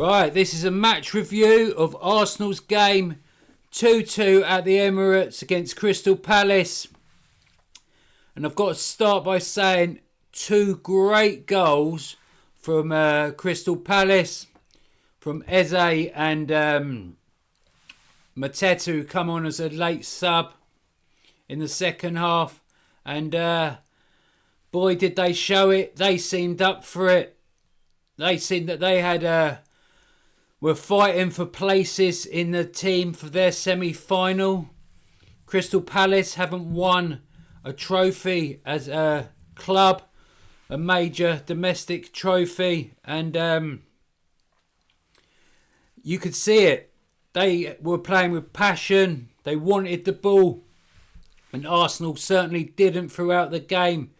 Right, this is a match review of Arsenal's game 2-2 at the Emirates against Crystal Palace. And I've got to start by saying two great goals from Crystal Palace, from Eze and Mateta, who come on as a late sub in the second half. And boy, did they show it. They seemed up for it. They seemed that they had were fighting for places in the team for their semi-final. Crystal Palace haven't won a trophy as a club, a major domestic trophy, and you could see it. They were playing with passion. They wanted the ball, and Arsenal certainly didn't throughout the game.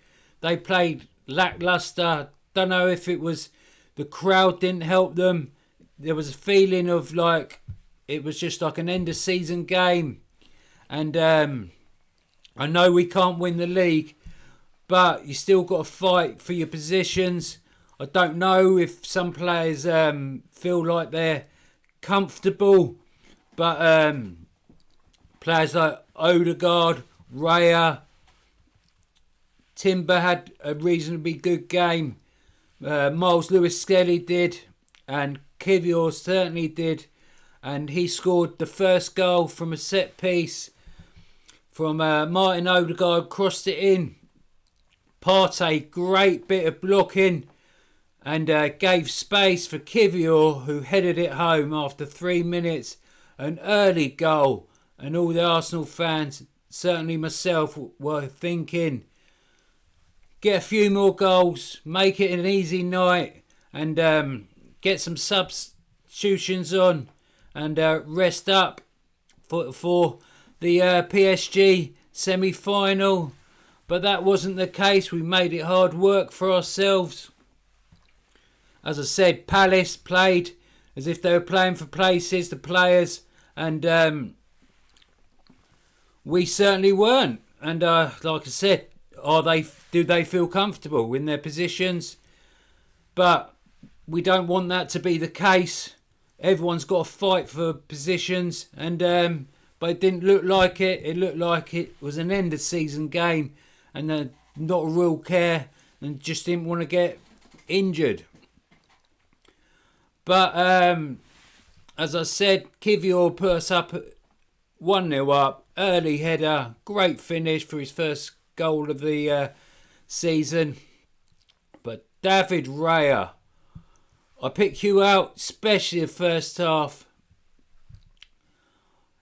They played lacklustre. Don't know if it was the crowd didn't help them. There was a feeling of like it was just like an end of season game, and I know we can't win the league, but you still got to fight for your positions. I don't know if some players feel like they're comfortable, but players like Odegaard, Raya, Timber had a reasonably good game. Miles Lewis-Skelly did, and Kivior certainly did, and he scored the first goal from a set piece from Martin Odegaard, crossed it in. Partey, great bit of blocking, and gave space for Kivior, who headed it home after 3 minutes. An early goal, and all the Arsenal fans, certainly myself, were thinking, get a few more goals, make it an easy night, and get some substitutions on, and rest up for the PSG semi-final. But that wasn't the case. We made it hard work for ourselves. As I said, Palace played as if they were playing for places, the players, and we certainly weren't. And like I said, do they feel comfortable in their positions? But we don't want that to be the case. Everyone's got to fight for positions, and but it didn't look like it. It looked like it was an end of season game, and not a real care, and just didn't want to get injured. But as I said, Kivior put us up 1-0 up, early header, great finish for his first goal of the season. But David Raya, I pick you out, especially the first half.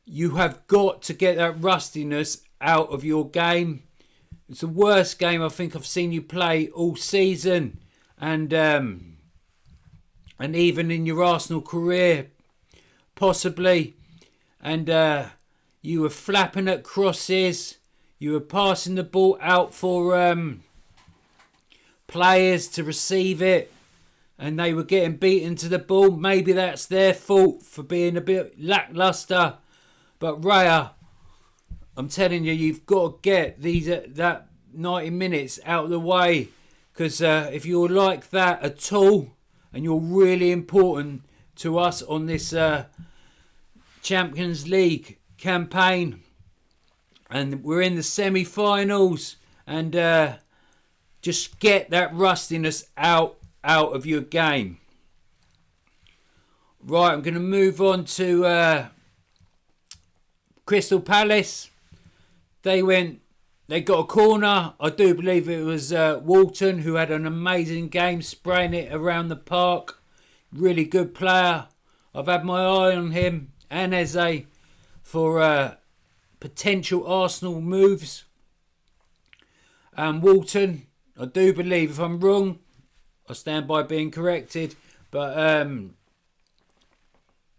You have got to get that rustiness out of your game. It's the worst game I think I've seen you play all season, and even in your Arsenal career, possibly. And you were flapping at crosses. You were passing the ball out for players to receive it, and they were getting beaten to the ball. Maybe that's their fault for being a bit lacklustre. But Raya, I'm telling you, you've got to get that 90 minutes out of the way. Because if you're like that at all, and you're really important to us on this Champions League campaign, and we're in the semi-finals, and just get that rustiness out of your game. Right, I'm going to move on to Crystal Palace. They got a corner. I do believe it was Walton, who had an amazing game, spraying it around the park. Really good player. I've had my eye on him and Eze for potential Arsenal moves. And Walton, I do believe, if I'm wrong, I stand by being corrected, but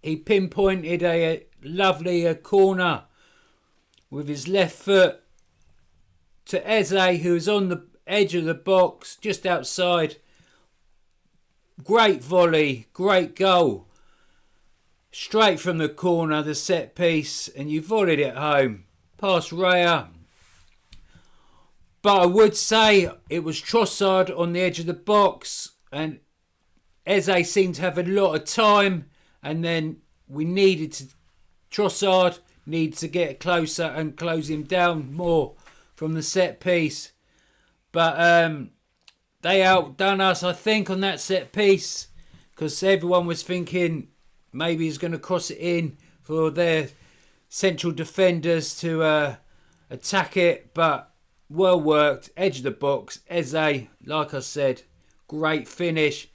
he pinpointed a lovely corner with his left foot to Eze, who was on the edge of the box, just outside. Great volley, great goal. Straight from the corner, the set piece, and you volleyed it home. Past Raya. But I would say it was Trossard on the edge of the box, and Eze seemed to have a lot of time, and then Trossard needed to get closer and close him down more from the set piece. But they outdone us, I think, on that set piece, because everyone was thinking maybe he's going to cross it in for their central defenders to attack it. But well worked, edge of the box. Eze, like I said, great finish,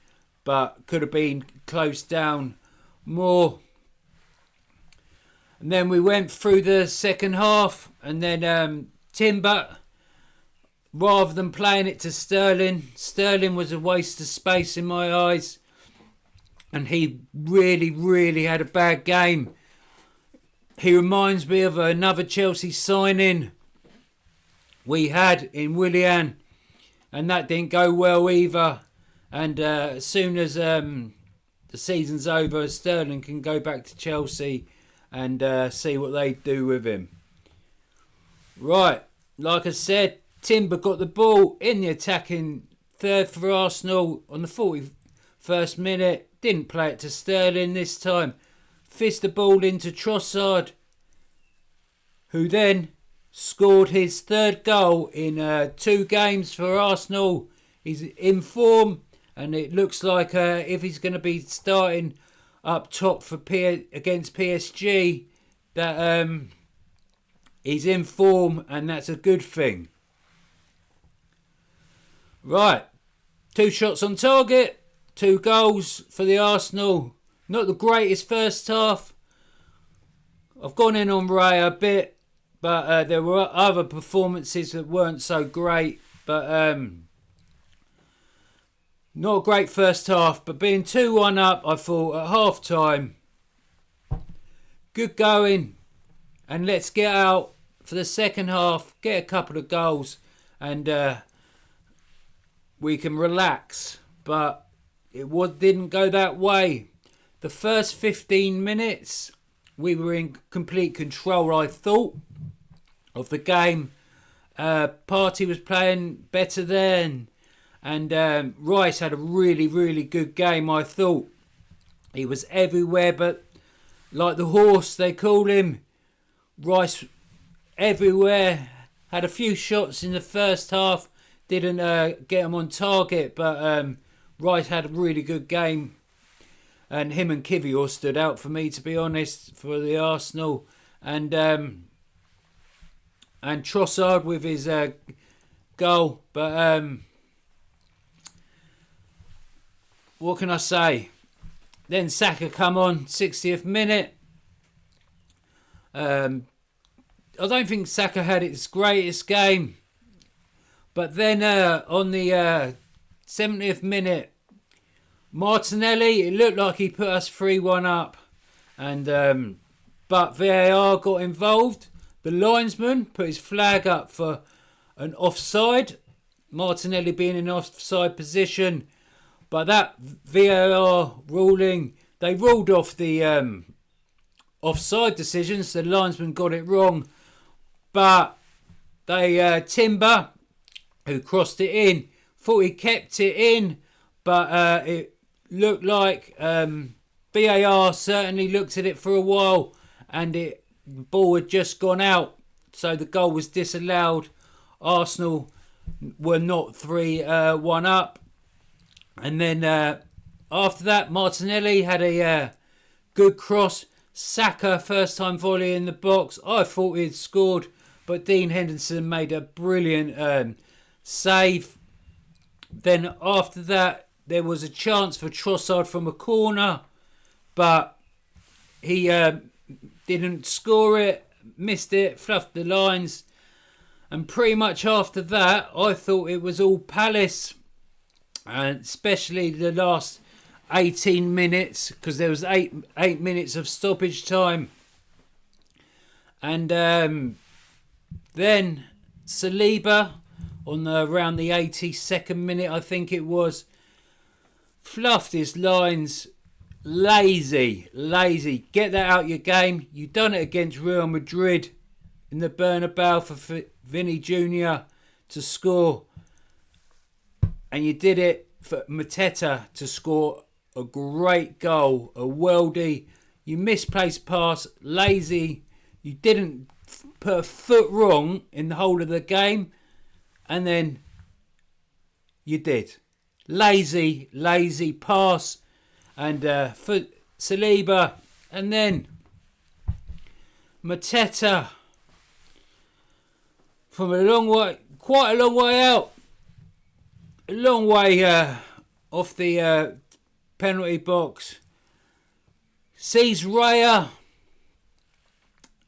but could have been closed down more. And then we went through the second half, and then Timber, rather than playing it to Sterling was a waste of space in my eyes, and he really had a bad game. He reminds me of another Chelsea signing we had in Willian, and that didn't go well either. And as soon as the season's over, Sterling can go back to Chelsea and see what they do with him. Right, like I said, Timber got the ball in the attacking third for Arsenal on the 41st minute. Didn't play it to Sterling this time. Fist the ball into Trossard, who then scored his third goal in 2 games for Arsenal. He's in form, and it looks like if he's going to be starting up top for against PSG, that he's in form, and that's a good thing. Right, 2 shots on target, 2 goals for the Arsenal. Not the greatest first half. I've gone in on Raya a bit, but there were other performances that weren't so great. But not a great first half, but being 2-1 up, I thought at half time, good going, and let's get out for the second half, get a couple of goals, and we can relax. But it didn't go that way. The first 15 minutes, we were in complete control, I thought, of the game. Partey was playing better then. And Rice had a really good game, I thought. He was everywhere, but like the horse, they call him. Rice everywhere. Had a few shots in the first half. Didn't get him on target, but Rice had a really good game. And him and Kivior stood out for me, to be honest, for the Arsenal. And Trossard with his goal. But what can I say? Then Saka come on, 60th minute. I don't think Saka had its greatest game. But then on the 70th minute, Martinelli, it looked like he put us 3-1 up. And but VAR got involved. The linesman put his flag up for an offside. Martinelli being in offside position. But that VAR ruling, they ruled off the offside decisions. The linesman got it wrong. But they Timber, who crossed it in, thought he kept it in. But it looked like VAR certainly looked at it for a while, and the ball had just gone out, so the goal was disallowed. Arsenal were not 3-1 up, and then after that, Martinelli had a good cross. Saka, first time volley in the box. I thought he'd scored, but Dean Henderson made a brilliant save. Then after that, there was a chance for Trossard from a corner, but he didn't score it, missed it, fluffed the lines. And pretty much after that, I thought it was all Palace, and especially the last 18 minutes, because there was eight minutes of stoppage time. And then Saliba, on around the 82nd minute, I think it was, fluffed his lines. Lazy. Get that out your game. You done it against Real Madrid in the Bernabeu for Vinny Jr. to score. And you did it for Mateta to score a great goal, a worldie. You misplaced pass, lazy. You didn't put a foot wrong in the whole of the game, and then you did. Lazy pass, and for Saliba, and then Mateta from a long way, quite a long way out, a long way off the penalty box, sees Raya,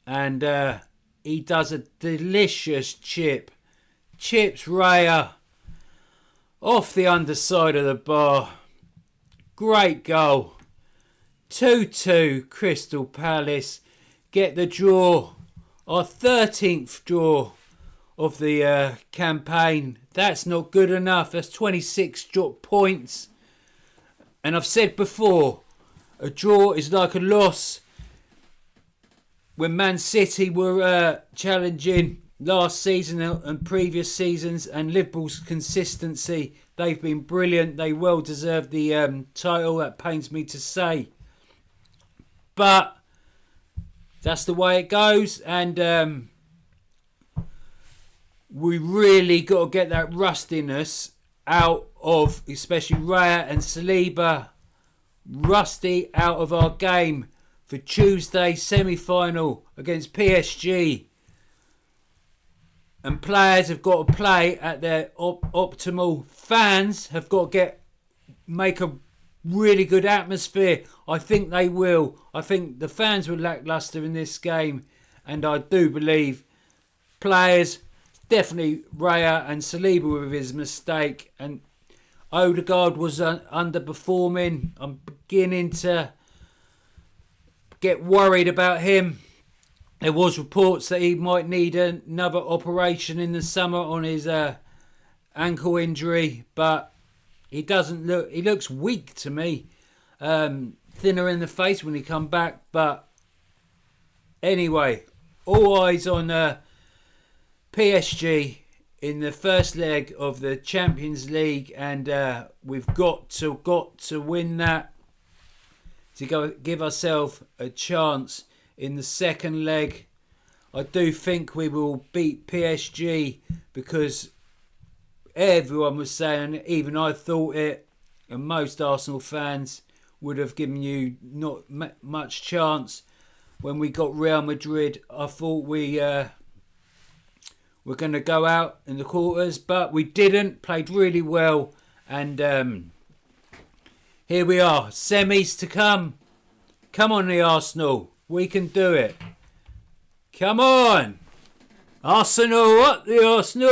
and he does a delicious chips Raya off the underside of the bar. Great goal. 2-2 Crystal Palace get the draw, our 13th draw of the campaign. That's not good enough. That's 26 drop points. And I've said before, a draw is like a loss. When Man City were challenging last season and previous seasons, and Liverpool's consistency, they've been brilliant. They well deserve the title, that pains me to say. But that's the way it goes, and we really got to get that rustiness out of, especially Raya and Saliba, rusty out of our game for Tuesday semi-final against PSG. And players have got to play at their optimal. Fans have got to make a really good atmosphere. I think they will. I think the fans were lacklustre in this game, and I do believe players, definitely Raya and Saliba with his mistake, and Odegaard was underperforming. I'm beginning to get worried about him. There was reports that he might need another operation in the summer on his ankle injury, but he doesn't look. He looks weak to me, thinner in the face when he come back. But anyway, all eyes on PSG in the first leg of the Champions League, and we've got to win that to give ourselves a chance in the second leg. I do think we will beat PSG because everyone was saying, even I thought it, and most Arsenal fans would have given you not much chance when we got Real Madrid. I thought we were going to go out in the quarters, but we didn't. Played really well, and here we are. Semis to come. Come on, the Arsenal. We can do it. Come on. Arsenal, up the Arsenal.